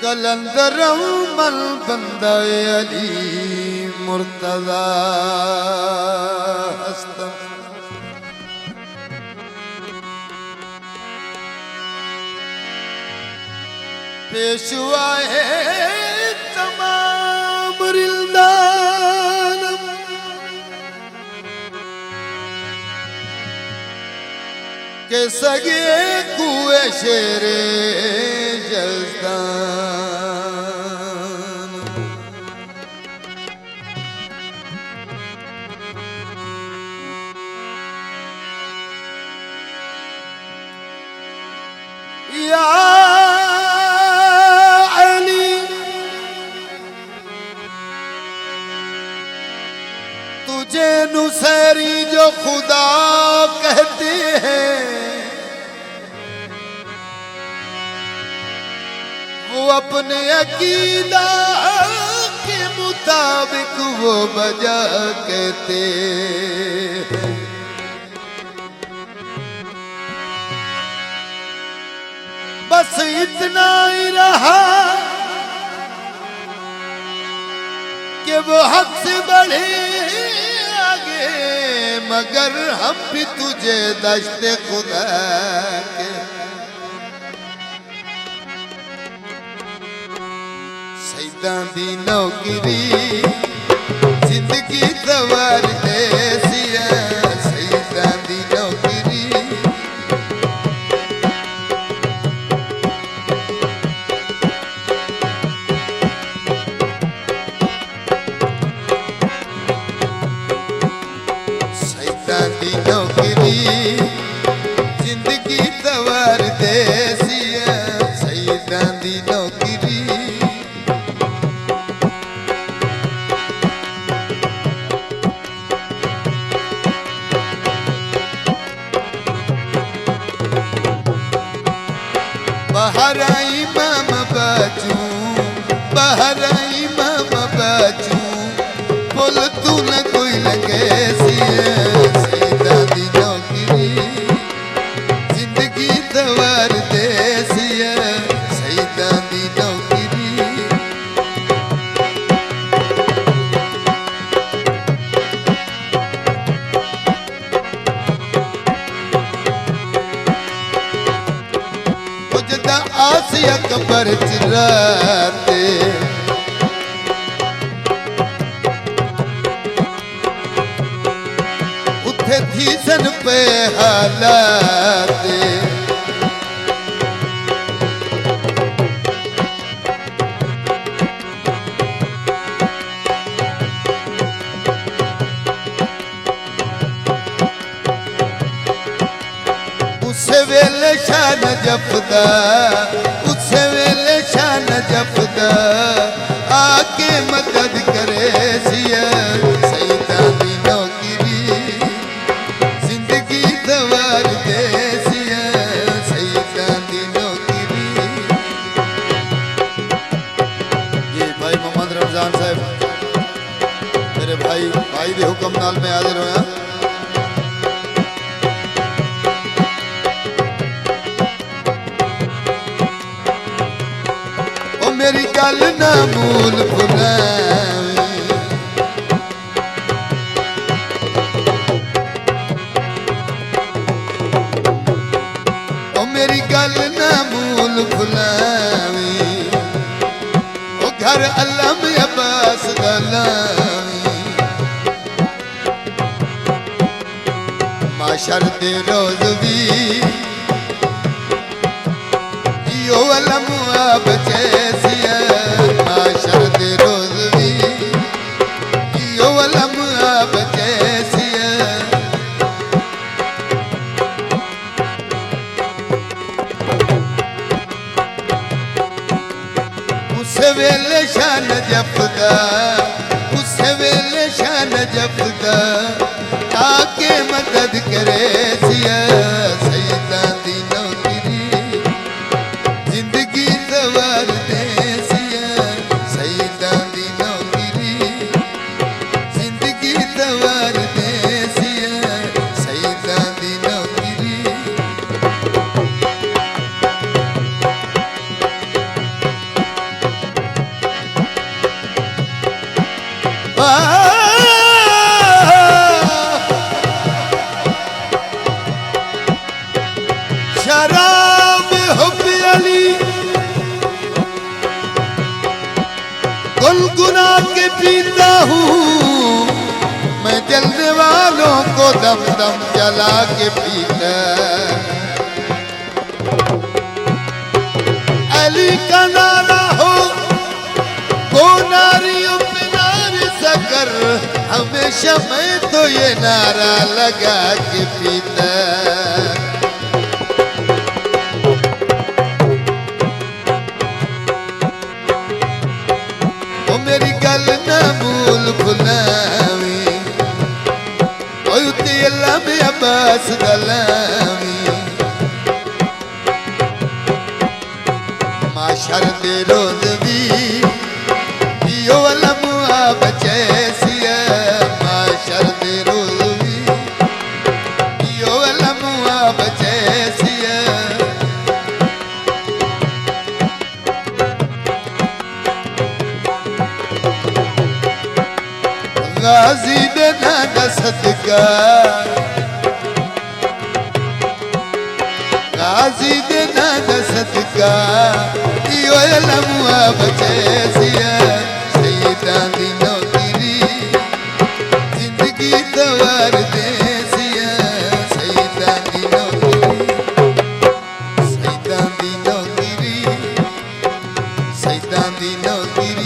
कलंदरम मल बंदा अली मुर्तजा हस्तम पेशवा है तमाम रिल्दानम के सगे कुए शेरे जज़दान या अली तुझे नुसैरी जो खुदा कहते हैं वो अपने अकीदा के मुताबिक वो बजा कहते हैं। बस इतना ही रहा कि वो हद से बढ़े आगे, मगर हम भी तुझे दश्ते खुदा के सैदां दी नौकरी जिंदगी सवार देसी है। सैदां दी नौकरी सैदां दी नौकरी जिंदगी सवार देसी है। सैदां दी नौकरी बहराई मामा बाजू बहराई मामा बाजू बोल तू न कोई लगे सैदां दी नौकरी जिंदगी सवार देसी है। सैदां दी नौकरी आसिया कबर चिराते उठे थी सन पे हालाते उसे वेले शान जपदा उसे वेले शान जपदा आके मदद करे सिया। सैदां दी नौकरी जिंदगी सवार दे सिया। सैदां दी नौकरी ये भाई मोहम्मद रमजान साहब मेरे भाई दे हुक्म नाल में हाजिर होया। मेरी गल ना मूल भुलावी ओ मेरी गल ना मूल भुलावी ओ घर अल्लाह में अब्बास गलावी माशर दे रोज भी यो अलमुआ बचे सिया। माशर दे रोज भी यो अलमुआ बचे सिया। उस वेले शान जपदा उस वेले शान जपदा आके मदद करे सिया। सैदां दी नौकरी जिंदगी सवार दे पीता हूँ मैं जलने वालों को दम दम जला के पीता। अली का नारा हो वो नारियों पे नारे सकर, हमेशा मैं तो ये नारा लगा के पीता। ओ मेरी गल ना भूल भुलावी, ओ उत्ते अल्लाह में अब्बास गलावी। माशर दे रोज भी पियो लमुआ बचैसिया, माशर दे रोज भी पियो लमुआ बचैसिया। गाजी दे ना दा सदका, गाजी दे ना दा सदका पियो लमुआ बचैसिया। शहीदां दी नौकरी जिंदगी तवार देसिया, शहीदां दी नौकरी, शहीदां दी नौकरी, शहीदां दी नौकरी